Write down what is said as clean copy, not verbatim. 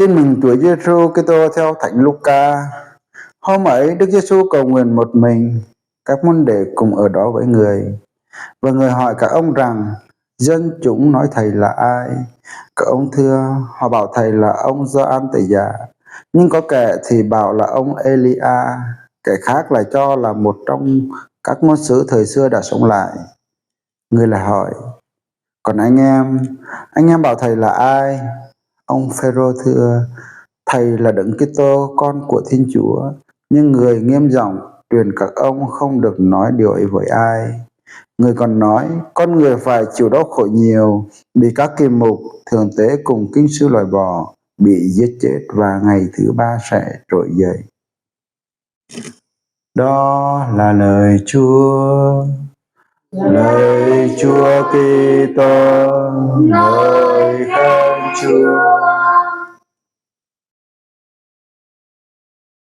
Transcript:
Tin mừng Chúa Giêsu Kitô theo Thánh Luca. Hôm ấy Đức Giêsu cầu nguyện một mình, các môn đệ cùng ở đó với người. Và người hỏi các ông rằng: dân chúng nói thầy là ai? Các ông thưa: họ bảo thầy là ông Gioan Tẩy Giả, nhưng có kẻ thì bảo là ông Elia, kẻ khác lại cho là một trong các ngôn sứ thời xưa đã sống lại. Người lại hỏi: còn anh em bảo thầy là ai? Ông Phêrô thưa: thầy là Đấng Kitô, con của Thiên Chúa. Nhưng người nghiêm giọng truyền các ông không được nói điều ấy với ai. Người còn nói: con người phải chịu đau khổ nhiều, bị các kỳ mục thượng tế cùng kinh sư loại bỏ, bị giết chết và ngày thứ ba sẽ trỗi dậy. Đó là lời Chúa. Lời Chúa Kitô, lời khen Chúa.